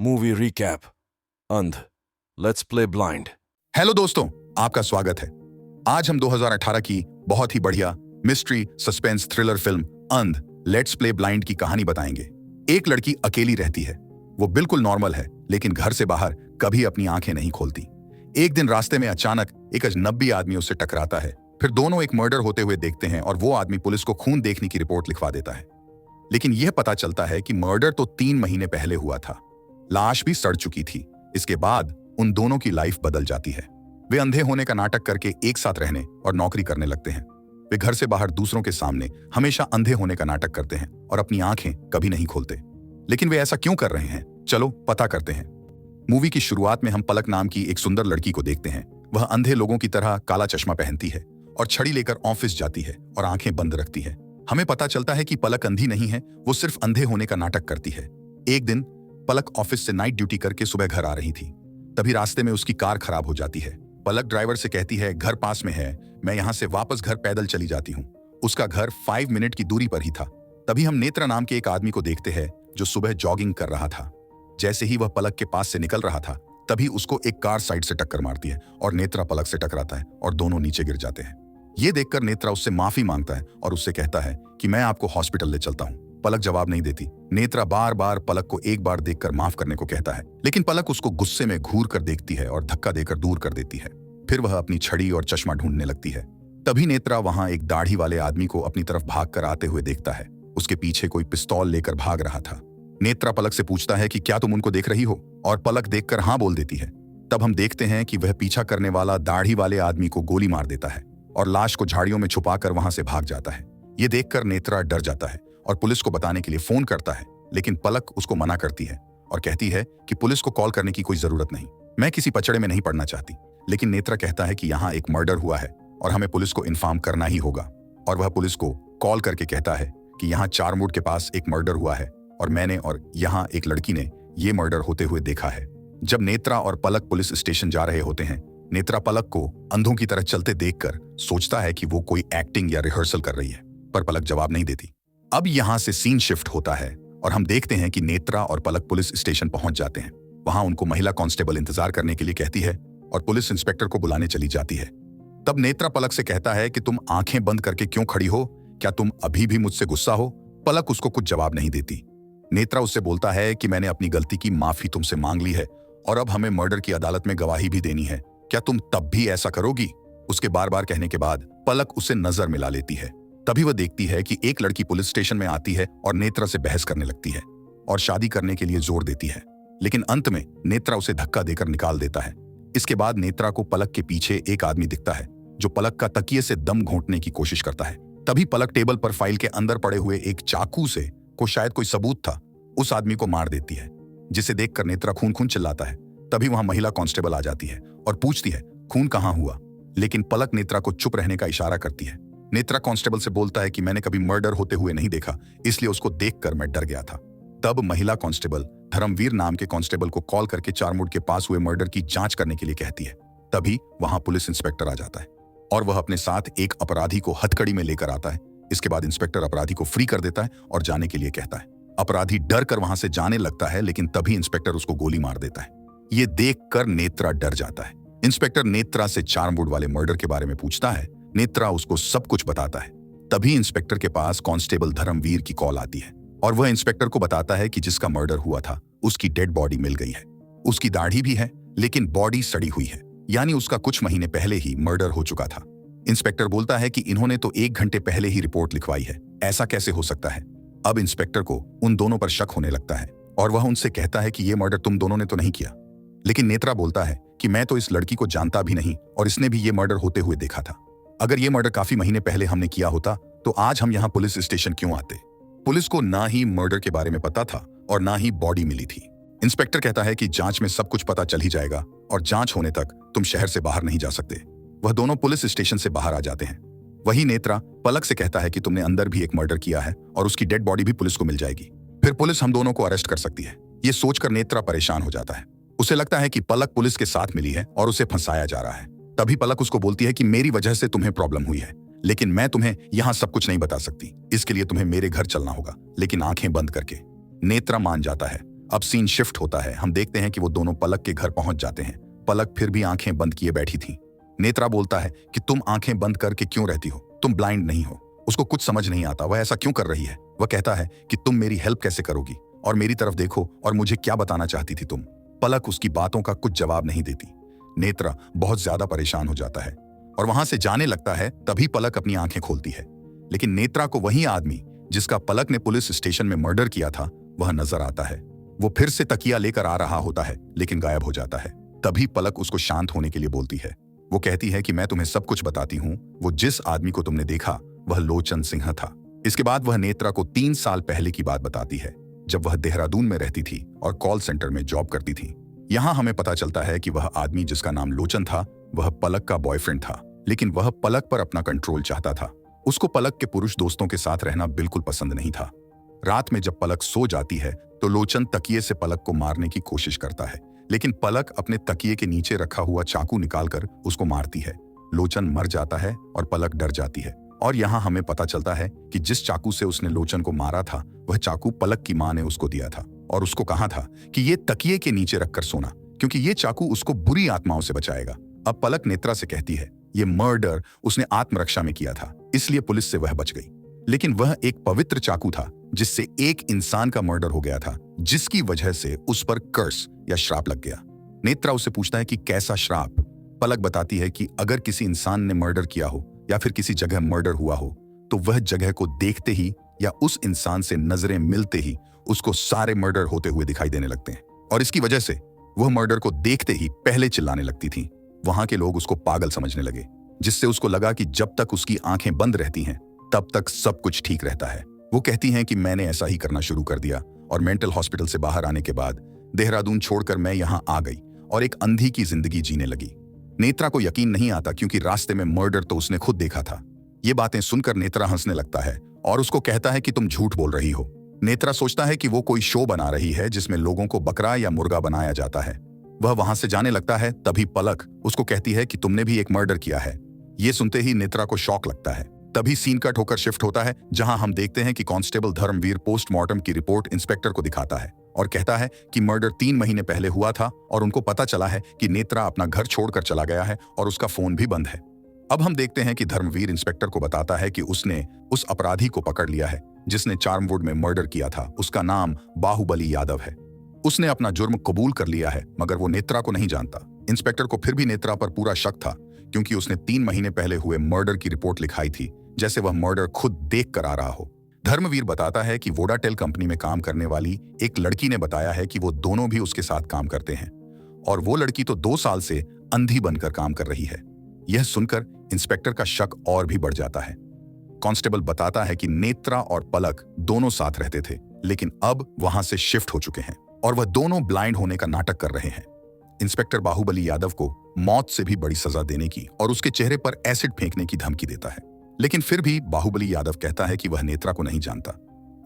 Movie recap. अंध. Let's play blind. Hello दोस्तों, आपका स्वागत है। आज हम 2018 की बहुत ही बढ़िया मिस्ट्री सस्पेंस थ्रिलर फिल्म अंध लेट्स प्ले ब्लाइंड की कहानी बताएंगे। एक लड़की अकेली रहती है। वो बिल्कुल नॉर्मल है, लेकिन घर से बाहर कभी अपनी आंखें नहीं खोलती। एक दिन रास्ते में अचानक एक अजनबी आदमी उससे टकराता है। फिर दोनों एक मर्डर होते हुए देखते हैं और वो आदमी पुलिस को खून देखने की रिपोर्ट लिखवा देता है। लेकिन यह पता चलता है कि मर्डर तो 3 महीने पहले हुआ था। लाश भी सड़ चुकी थी। इसके बाद उन दोनों की लाइफ बदल जाती है। वे अंधे होने का नाटक करके एक साथ रहने और नौकरी करने लगते हैं। वे घर से बाहर दूसरों के सामने हमेशा अंधे होने का नाटक करते हैं और अपनी आंखें कभी नहीं खोलते। लेकिन वे ऐसा क्यों कर रहे हैं, चलो पता करते हैं। मूवी की शुरुआत में हम पलक नाम की एक सुंदर लड़की को देखते हैं। वह अंधे लोगों की तरह काला चश्मा पहनती है और छड़ी लेकर ऑफिस जाती है और आंखें बंद रखती है। हमें पता चलता है कि पलक अंधी नहीं है, वो सिर्फ अंधे होने का नाटक करती है। एक दिन पलक ऑफिस से नाइट ड्यूटी करके सुबह घर आ रही थी। तभी रास्ते में उसकी कार खराब हो जाती है। पलक ड्राइवर से कहती है, घर पास में है, मैं यहां से वापस घर पैदल चली जाती हूँ। उसका घर 5 मिनट की दूरी पर ही था। तभी हम नेत्रा नाम के एक आदमी को देखते हैं जो सुबह जॉगिंग कर रहा था। जैसे ही वह पलक के पास से निकल रहा था, तभी उसको एक कार साइड से टक्कर मारती है और नेत्रा पलक से टकराता है और दोनों नीचे गिर जाते हैं। ये देखकर नेत्रा उससे माफी मांगता है और उससे कहता है कि मैं आपको हॉस्पिटल ले चलता हूँ। पलक जवाब नहीं देती। नेत्रा बार बार पलक को एक बार देखकर माफ करने को कहता है, लेकिन पलक उसको गुस्से में घूर कर देखती है और धक्का देकर दूर कर देती है। फिर वह अपनी छड़ी और चश्मा ढूंढने लगती है। तभी नेत्रा वहां एक दाढ़ी वाले आदमी को अपनी तरफ भाग कर आते हुए देखता है। उसके पीछे कोई पिस्तौल लेकर भाग रहा था। नेत्रा पलक से पूछता है कि क्या तुम उनको देख रही हो, और पलक देखकर हाँ बोल देती है। तब हम देखते हैं कि वह पीछा करने वाला दाढ़ी वाले आदमी को गोली मार देता है और लाश को झाड़ियों में छुपाकर वहां से भाग जाता है। ये देखकर नेत्रा डर जाता है और पुलिस को बताने के लिए फोन करता है, लेकिन पलक उसको मना करती है और कहती है कि पुलिस को कॉल करने की कोई जरूरत नहीं, मैं किसी पचड़े में नहीं पड़ना चाहती। लेकिन नेत्रा कहता है कि यहाँ एक मर्डर हुआ है और हमें पुलिस को इन्फॉर्म करना ही होगा। और वह पुलिस को कॉल करके कहता है कि यहाँ चारमूड के पास एक मर्डर हुआ है और मैंने और यहाँ एक लड़की ने ये मर्डर होते हुए देखा है। जब नेत्रा और पलक पुलिस स्टेशन जा रहे होते हैं, नेत्रा पलक को अंधों की तरह चलते देखकर सोचता है कि वो कोई एक्टिंग या रिहर्सल कर रही है, पर पलक जवाब नहीं देती। अब यहाँ से सीन शिफ्ट होता है और हम देखते हैं कि नेत्रा और पलक पुलिस स्टेशन पहुंच जाते हैं। वहां उनको महिला कांस्टेबल इंतजार करने के लिए कहती है और पुलिस इंस्पेक्टर को बुलाने चली जाती है। तब नेत्रा पलक से कहता है कि तुम आंखें बंद करके क्यों खड़ी हो, क्या तुम अभी भी मुझसे गुस्सा हो? पलक उसको कुछ जवाब नहीं देती। नेत्रा उससे बोलता है कि मैंने अपनी गलती की माफी तुमसे मांग ली है और अब हमें मर्डर की अदालत में गवाही भी देनी है, क्या तुम तब भी ऐसा करोगी? उसके बार बार कहने के बाद पलक उससे नजर मिला लेती है। तभी वह देखती है कि एक लड़की पुलिस स्टेशन में आती है और नेत्रा से बहस करने लगती है और शादी करने के लिए जोर देती है, लेकिन अंत में नेत्रा उसे धक्का देकर निकाल देता है। इसके बाद नेत्रा को पलक के पीछे एक आदमी दिखता है जो पलक का तकिए से दम घोंटने की कोशिश करता है। तभी पलक टेबल पर फाइल के अंदर पड़े हुए एक चाकू से को शायद कोई सबूत था, उस आदमी को मार देती है, जिसे देखकर नेत्रा खून खून चिल्लाता है। तभी वहां महिला कांस्टेबल आ जाती है और पूछती है खून कहां हुआ, लेकिन पलक नेत्रा को चुप रहने का इशारा करती है। नेत्रा कांस्टेबल से बोलता है कि मैंने कभी मर्डर होते हुए नहीं देखा, इसलिए उसको देखकर मैं डर गया था। तब महिला कांस्टेबल धर्मवीर नाम के कांस्टेबल को कॉल करके चारमूड के पास हुए मर्डर की जांच करने के लिए कहती है। तभी वहां पुलिस इंस्पेक्टर आ जाता है और वह अपने साथ एक अपराधी को हथकड़ी में लेकर आता है। इसके बाद इंस्पेक्टर अपराधी को फ्री कर देता है और जाने के लिए कहता है। अपराधी डर कर वहां से जाने लगता है, लेकिन तभी इंस्पेक्टर उसको गोली मार देता है। ये देखकर नेत्रा डर जाता है। इंस्पेक्टर नेत्रा से चारमूड वाले मर्डर के बारे में पूछता है। नेत्रा उसको सब कुछ बताता है। तभी इंस्पेक्टर के पास कांस्टेबल धर्मवीर की कॉल आती है और वह इंस्पेक्टर को बताता है कि जिसका मर्डर हुआ था उसकी डेड बॉडी मिल गई है। उसकी दाढ़ी भी है, लेकिन बॉडी सड़ी हुई है, यानी उसका कुछ महीने पहले ही मर्डर हो चुका था। इंस्पेक्टर बोलता है कि इन्होंने तो 1 घंटे पहले ही रिपोर्ट लिखवाई है, ऐसा कैसे हो सकता है? अब इंस्पेक्टर को उन दोनों पर शक होने लगता है और वह उनसे कहता है कि यह मर्डर तुम दोनों ने तो नहीं किया। लेकिन नेत्रा बोलता है कि मैं तो इस लड़की को जानता भी नहीं और इसने भी ये मर्डर होते हुए देखा था। अगर ये मर्डर काफी महीने पहले हमने किया होता तो आज हम यहाँ पुलिस स्टेशन क्यों आते? पुलिस को ना ही मर्डर के बारे में पता था और ना ही बॉडी मिली थी। इंस्पेक्टर कहता है कि जांच में सब कुछ पता चल ही जाएगा और जांच होने तक तुम शहर से बाहर नहीं जा सकते। वह दोनों पुलिस स्टेशन से बाहर आ जाते हैं। वही नेत्रा पलक से कहता है कि तुमने अंदर भी एक मर्डर किया है और उसकी डेड बॉडी भी पुलिस को मिल जाएगी, फिर पुलिस हम दोनों को अरेस्ट कर सकती है। ये सोचकर नेत्रा परेशान हो जाता है। उसे लगता है कि पलक पुलिस के साथ मिली है और उसे फंसाया जा रहा है। तभी पलक उसको बोलती है कि मेरी वजह से तुम्हें प्रॉब्लम हुई है, लेकिन मैं तुम्हें यहाँ सब कुछ नहीं बता सकती, इसके लिए तुम्हें मेरे घर चलना होगा, लेकिन आंखें बंद करके। नेत्रा मान जाता है अब सीन शिफ्ट होता है। हम देखते हैं कि वो दोनों पलक के घर पहुंच जाते हैं। पलक फिर भी आंखें बंद किए बैठी थी। नेत्रा बोलता है कि तुम आंखें बंद करके क्यों रहती हो, तुम ब्लाइंड नहीं हो। उसको कुछ समझ नहीं आता, वह ऐसा क्यों कर रही है। वह कहता है कि तुम मेरी हेल्प कैसे करोगी, और मेरी तरफ देखो और मुझे क्या बताना चाहती थी तुम। पलक उसकी बातों का कुछ जवाब नहीं देती। नेत्रा बहुत ज्यादा परेशान हो जाता है और वहां से जाने लगता है। तभी पलक अपनी आंखें खोलती है, लेकिन नेत्रा को वही आदमी जिसका पलक ने पुलिस स्टेशन में मर्डर किया था वह नजर आता है। वो फिर से तकिया लेकर आ रहा होता है, लेकिन गायब हो जाता है। तभी पलक उसको शांत होने के लिए बोलती है। वो कहती है कि मैं तुम्हें सब कुछ बताती हूँ। वो जिस आदमी को तुमने देखा वह लोचन सिंह था। इसके बाद वह नेत्रा को 3 साल पहले की बात बताती है, जब वह देहरादून में रहती थी और कॉल सेंटर में जॉब करती थी। यहाँ हमें पता चलता है कि वह आदमी जिसका नाम लोचन था वह पलक का बॉयफ्रेंड था, लेकिन वह पलक पर अपना कंट्रोल चाहता था। उसको पलक के पुरुष दोस्तों के साथ रहना बिल्कुल पसंद नहीं था। रात में जब पलक सो जाती है तो लोचन तकिए से पलक को मारने की कोशिश करता है, लेकिन पलक अपने तकिए के नीचे रखा हुआ चाकू निकालकर उसको मारती है। लोचन मर जाता है और पलक डर जाती है। और यहाँ हमें पता चलता है कि जिस चाकू से उसने लोचन को मारा था वह चाकू पलक की मां ने उसको दिया था और उसको कहा था कि ये तकिए के नीचे रखकर सोना, क्योंकि ये चाकू उसको बुरी आत्माओं से बचाएगा। अब पलक नेत्रा से कहती है ये मर्डर उसने आत्मरक्षा में किया था, इसलिए पुलिस से वह बच गई। लेकिन वह एक पवित्र चाकू था जिससे एक इंसान का मर्डर हो गया था, जिसकी वजह से उस पर कर्स या श्राप लग गया। नेत्रा उससे पूछता है कि कैसा श्राप। पलक बताती है कि अगर किसी इंसान ने मर्डर किया हो या फिर किसी जगह मर्डर हुआ हो तो वह जगह को देखते ही या उस इंसान से नजरें मिलते ही उसको सारे मर्डर होते हुए दिखाई देने लगते हैं, और इसकी वजह से वह मर्डर को देखते ही पहले चिल्लाने लगती थी। वहां के लोग उसको पागल समझने लगे, जिससे उसको लगा कि जब तक उसकी आंखें बंद रहती हैं तब तक सब कुछ ठीक रहता है। वो कहती हैं कि मैंने ऐसा ही करना शुरू कर दिया और मेंटल हॉस्पिटल से बाहर आने के बाद देहरादून छोड़कर मैं यहाँ आ गई और एक अंधी की जिंदगी जीने लगी। नेत्रा को यकीन नहीं आता, क्योंकि रास्ते में मर्डर तो उसने खुद देखा था। ये बातें सुनकर नेत्रा हंसने लगता है और उसको कहता है कि तुम झूठ बोल रही हो। नेत्रा सोचता है कि वो कोई शो बना रही है जिसमें लोगों को बकरा या मुर्गा बनाया जाता है। वह वहां से जाने लगता है। तभी पलक उसको कहती है कि तुमने भी एक मर्डर किया है। ये सुनते ही नेत्रा को शॉक लगता है। तभी सीन कट होकर शिफ्ट होता है, जहां हम देखते हैं कि कांस्टेबल धर्मवीर पोस्टमार्टम की रिपोर्ट इंस्पेक्टर को दिखाता है और कहता है कि मर्डर 3 महीने पहले हुआ था और उनको पता चला है कि नेत्रा अपना घर छोड़कर चला गया है और उसका फोन भी बंद है। अब हम देखते हैं कि धर्मवीर इंस्पेक्टर को बताता है कि उसने उस अपराधी को पकड़ लिया है जिसने चार्मवुड में मर्डर किया था। उसका नाम बाहुबली यादव है। उसने अपना जुर्म कबूल कर लिया है, मगर वो नेत्रा को नहीं जानता। इंस्पेक्टर को फिर भी नेत्रा पर पूरा शक था, क्योंकि उसने 3 महीने पहले हुए मर्डर की रिपोर्ट लिखाई थी, जैसे वह मर्डर खुद देख कर आ रहा हो। धर्मवीर बताता है कि वोडाटेल कंपनी में काम करने वाली एक लड़की ने बताया है कि वो दोनों भी उसके साथ काम करते हैं, और वो लड़की तो 2 साल से अंधी बनकर काम कर रही है। यह सुनकर इंस्पेक्टर का शक और भी बढ़ जाता है। कांस्टेबल बताता है कि नेत्रा और पलक दोनों साथ रहते थे, लेकिन अब वहां से शिफ्ट हो चुके हैं और वह दोनों ब्लाइंड होने का नाटक कर रहे हैं। इंस्पेक्टर बाहुबली यादव को मौत से भी बड़ी सजा देने की और उसके चेहरे पर एसिड फेंकने की धमकी देता है, लेकिन फिर भी बाहुबली यादव कहता है कि वह नेत्रा को नहीं जानता।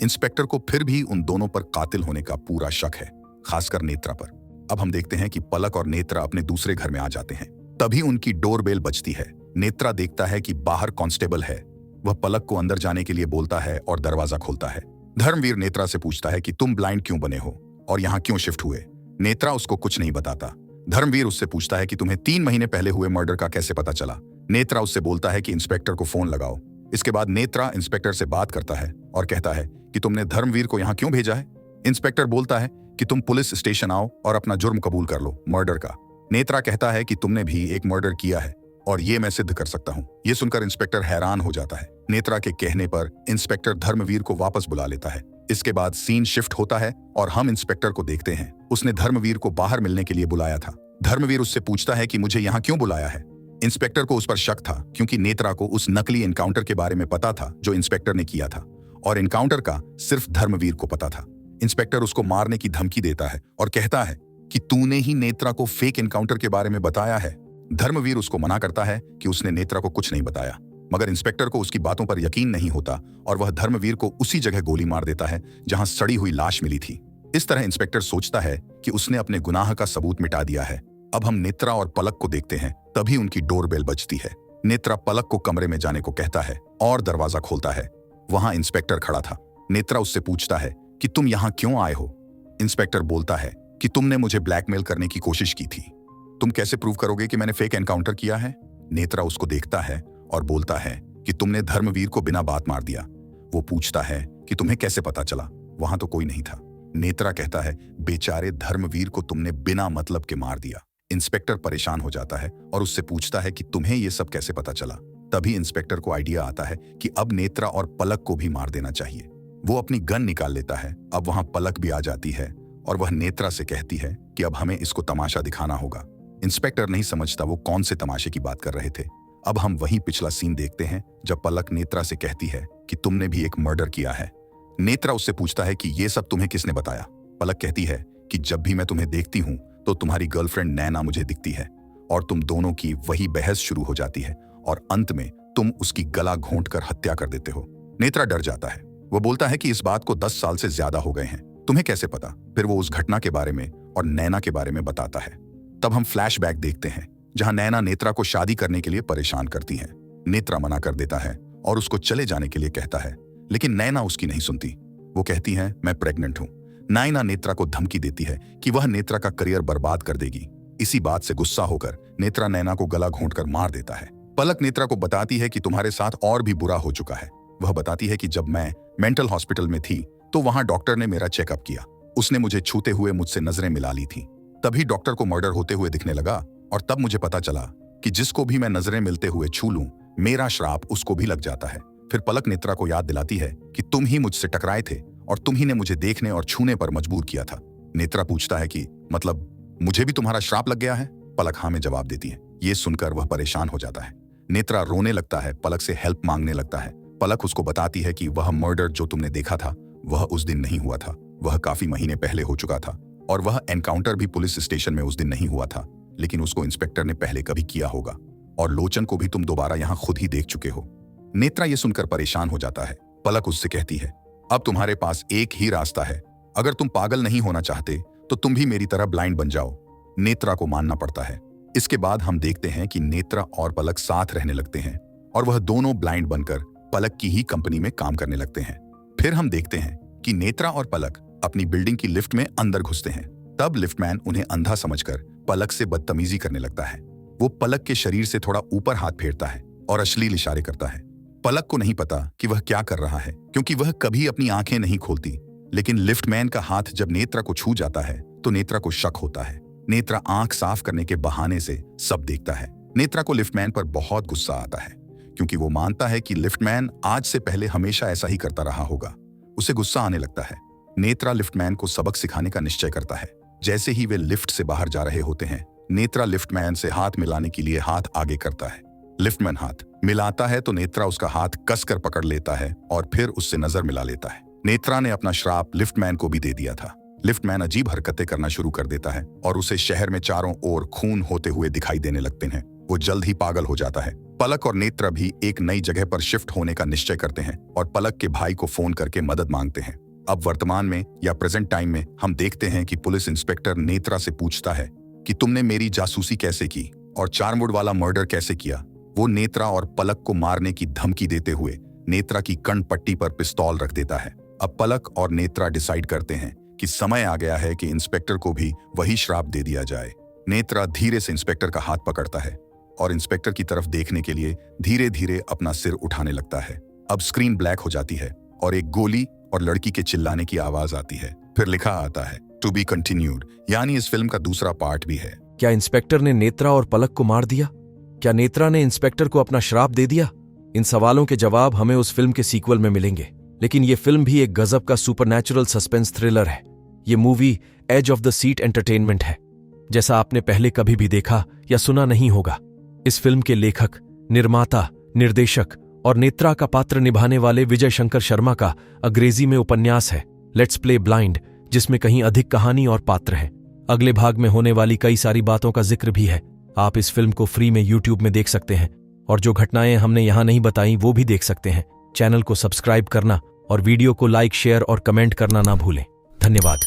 इंस्पेक्टर को फिर भी उन दोनों पर कातिल होने का पूरा शक है, खासकर नेत्रा पर। अब हम देखते हैं कि पलक और नेत्रा अपने दूसरे घर में आ जाते हैं। तभी उनकी डोरबेल बजती है। नेत्रा देखता है कि बाहर कांस्टेबल है। वह पलक को अंदर जाने के लिए बोलता है और दरवाजा खोलता है। धर्मवीर नेत्रा से पूछता है कि तुम ब्लाइंड क्यों बने हो और यहाँ क्यों शिफ्ट हुए। नेत्रा उसको कुछ नहीं बताता। धर्मवीर उससे पूछता है कि तुम्हें 3 महीने पहले हुए मर्डर का कैसे पता चला। नेत्रा उससे बोलता है कि इंस्पेक्टर को फोन लगाओ। इसके बाद नेत्रा इंस्पेक्टर से बात करता है और कहता है कि तुमने धर्मवीर को यहाँ क्यों भेजा है। इंस्पेक्टर बोलता है कि तुम पुलिस स्टेशन आओ और अपना जुर्म कबूल कर लो, मर्डर का। नेत्रा कहता है कि तुमने भी एक मर्डर किया है और ये मैं सिद्ध कर सकता हूँ। ये सुनकर इंस्पेक्टर हैरान हो जाता है। नेत्रा के कहने पर इंस्पेक्टर धर्मवीर को वापस बुला लेता है। इसके बाद सीन शिफ्ट होता है और हम इंस्पेक्टर को देखते हैं। उसने धर्मवीर को बाहर मिलने के लिए बुलाया था। धर्मवीर उससे पूछता है कि मुझे यहाँ क्यों बुलाया है। इंस्पेक्टर को उस पर शक था, क्योंकि नेत्रा को उस नकली एनकाउंटर के बारे में पता था जो इंस्पेक्टर ने किया था, और एनकाउंटर का सिर्फ धर्मवीर को पता था। इंस्पेक्टर उसको मारने की धमकी देता है और कहता है कि तूने ही नेत्रा को फेक एनकाउंटर के बारे में बताया है। धर्मवीर उसको मना करता है कि उसने नेत्रा को कुछ नहीं बताया, मगर इंस्पेक्टर को उसकी बातों पर यकीन नहीं होता और वह धर्मवीर को उसी जगह गोली मार देता है जहां सड़ी हुई लाश मिली थी। इस तरह इंस्पेक्टर सोचता है कि उसने अपने गुनाह का सबूत मिटा दिया है। अब हम नेत्रा और पलक को देखते हैं। तभी उनकी डोरबेल बजती है। नेत्रा पलक को कमरे में जाने को कहता है और दरवाजा खोलता है। वहां इंस्पेक्टर खड़ा था। नेत्रा उससे पूछता है कि तुम यहाँ क्यों आए हो। इंस्पेक्टर बोलता है कि तुमने मुझे ब्लैकमेल करने की कोशिश की थी। तुम कैसे प्रूव करोगे कि मैंने फेक एनकाउंटर किया है? नेत्रा उसको देखता है और बोलता है कि तुमने धर्मवीर को बिना बात मार दिया। वो पूछता है कि तुम्हें कैसे पता चला? वहां तो कोई नहीं था। नेत्रा कहता है, बेचारे धर्मवीर को तुमने बिना मतलब के मार दिया। इंस्पेक्टर परेशान हो जाता है और उससे पूछता है कि तुम्हें ये सब कैसे पता चला? तभी इंस्पेक्टर को आइडिया आता है कि अब नेत्रा और पलक को भी मार देना चाहिए। वो अपनी गन निकाल लेता है। अब वहां पलक भी आ जाती है और वह नेत्रा से कहती है कि अब हमें इसको तमाशा दिखाना होगा। इंस्पेक्टर नहीं समझता वो कौन से तमाशे की बात कर रहे थे। अब हम वही पिछला सीन देखते हैं जब पलक नेत्रा से कहती है कि तुमने भी एक मर्डर किया है। नेत्रा उससे पूछता है कि ये सब तुम्हें किसने बताया? पलक कहती है कि जब भी मैं तुम्हें देखती हूं तो तुम्हारी गर्लफ्रेंड नैना मुझे दिखती है और तुम दोनों की वही बहस शुरू हो जाती है और अंत में तुम उसकी गला घोंटकर हत्या कर देते हो। नेत्रा डर जाता है। वो बोलता है कि इस बात को 10 साल से ज्यादा हो गए हैं, तुम्हें कैसे पता? फिर वो उस घटना के बारे में और नैना के बारे में बताता है। तब हम फ्लैशबैक देखते हैं जहां नैना नेत्रा को शादी करने के लिए परेशान करती है। नेत्रा मना कर देता है और उसको चले जाने के लिए कहता है, लेकिन नैना उसकी नहीं सुनती। वो कहती है, मैं प्रेग्नेंट हूं। नैना नेत्रा को धमकी देती है कि वह नेत्रा का करियर बर्बाद कर देगी। इसी बात से गुस्सा होकर नेत्रा नैना को गला घोंटकर मार देता है। पलक नेत्रा को बताती है कि तुम्हारे साथ और भी बुरा हो चुका है। वह बताती है कि जब मैं मेंटल हॉस्पिटल में थी तो वहां डॉक्टर ने मेरा चेकअप किया। उसने मुझे छूते हुए मुझसे नजरें मिला ली थी। तभी डॉक्टर को मर्डर होते हुए दिखने लगा और तब मुझे पता चला कि जिसको भी मैं नजरें मिलते हुए छू लूं, मेरा श्राप उसको भी लग जाता है। फिर पलक नेत्रा को याद दिलाती है कि तुम ही मुझसे टकराए थे और तुम ही ने मुझे देखने और छूने पर मजबूर किया था। नेत्रा पूछता है कि मतलब मुझे भी तुम्हारा श्राप लग गया है? पलक हाँ में जवाब देती है। ये सुनकर वह परेशान हो जाता है। नेत्रा रोने लगता है, पलक से हेल्प मांगने लगता है। पलक उसको बताती है कि वह मर्डर जो तुमने देखा था वह उस दिन नहीं हुआ था, वह काफी महीने पहले हो चुका था और वह एनकाउंटर भी पुलिस स्टेशन में उस दिन नहीं हुआ था, लेकिन उसको इंस्पेक्टर ने पहले कभी किया होगा और लोचन को भी तुम दोबारा यहाँ खुद ही देख चुके हो। नेत्रा ये सुनकर परेशान हो जाता है। पलक उससे कहती है, अब तुम्हारे पास एक ही रास्ता है। अगर तुम पागल नहीं होना चाहते तो तुम भी मेरी तरह ब्लाइंड बन जाओ। नेत्रा को मानना पड़ता है। इसके बाद हम देखते हैं कि नेत्रा और पलक साथ रहने लगते हैं और वह दोनों ब्लाइंड बनकर पलक की ही कंपनी में काम करने लगते हैं। फिर हम देखते हैं कि नेत्रा और पलक अपनी बिल्डिंग की लिफ्ट में अंदर घुसते हैं। तब लिफ्टमैन उन्हें अंधा समझकर पलक से बदतमीजी करने लगता है। वो पलक के शरीर से थोड़ा ऊपर हाथ फेरता है और अश्लील इशारे करता है। पलक को नहीं पता कि वह क्या कर रहा है, क्योंकि वह कभी अपनी आंखें नहीं खोलती। लेकिन लिफ्टमैन का हाथ जब नेत्रा को छू जाता है तो नेत्रा को शक होता है। नेत्रा आंख साफ करने के बहाने से सब देखता है। नेत्रा को लिफ्टमैन पर बहुत गुस्सा आता है, क्योंकि वो मानता है कि लिफ्टमैन आज से पहले हमेशा ऐसा ही करता रहा होगा। उसे गुस्सा आने लगता है। नेत्रा लिफ्टमैन को सबक सिखाने का निश्चय करता है। जैसे ही वे लिफ्ट से बाहर जा रहे होते हैं, नेत्रा लिफ्टमैन से हाथ मिलाने के लिए हाथ आगे करता है। लिफ्टमैन हाथ मिलाता है तो नेत्रा उसका हाथ कसकर पकड़ लेता है और फिर उससे नजर मिला लेता है। नेत्रा ने अपना श्राप लिफ्टमैन को भी दे दिया था। लिफ्टमैन अजीब हरकतें करना शुरू कर देता है और उसे शहर में चारों ओर खून होते हुए दिखाई देने लगते हैं। वो जल्द ही पागल हो जाता है। पलक और नेत्रा भी एक नई जगह पर शिफ्ट होने का निश्चय करते हैं और पलक के भाई को फोन करके मदद मांगते हैं। अब वर्तमान में या प्रेजेंट टाइम में हम देखते हैं कि पुलिस इंस्पेक्टर नेत्रा से पूछता है कि तुमने मेरी जासूसी कैसे की और चारवुड वाला मर्डर कैसे किया। वो नेत्रा और पलक को मारने की धमकी देते हुए नेत्रा की कर्ण पट्टी पर पिस्तौल रख देता है। अब पलक और नेत्रा डिसाइड करते हैं कि समय आ गया है कि इंस्पेक्टर को भी वही श्राप दे दिया जाए। नेत्रा धीरे से इंस्पेक्टर का हाथ पकड़ता है और इंस्पेक्टर की तरफ देखने के लिए धीरे धीरे अपना सिर उठाने लगता है। अब स्क्रीन ब्लैक हो जाती है और एक गोली और लड़की के चिल्लाने की आवाज आती है। फिर लिखा आता है टू बी कंटिन्यूड, यानी इस फिल्म का दूसरा पार्ट भी है। क्या इंस्पेक्टर ने नेत्रा और पलक को मार दिया? क्या नेत्रा ने इंस्पेक्टर को अपना श्राप दे दिया? इन सवालों के जवाब हमें उस फिल्म के सीक्वल में मिलेंगे। लेकिन ये फिल्म भी एक गजब का सुपरनैचुरल सस्पेंस थ्रिलर है। ये movie edge of the seat entertainment है, जैसा आपने पहले कभी भी देखा या सुना नहीं होगा। इस फिल्म के लेखक, निर्माता, निर्देशक और नेत्रा का पात्र निभाने वाले विजय शंकर शर्मा का अंग्रेजी में उपन्यास है लेट्स प्ले ब्लाइंड, जिसमें कहीं अधिक कहानी और पात्र हैं। अगले भाग में होने वाली कई सारी बातों का जिक्र भी है। आप इस फिल्म को फ्री में YouTube में देख सकते हैं और जो घटनाएं हमने यहां नहीं बताई वो भी देख सकते हैं। चैनल को सब्सक्राइब करना और वीडियो को लाइक, शेयर और कमेंट करना ना भूलें। धन्यवाद।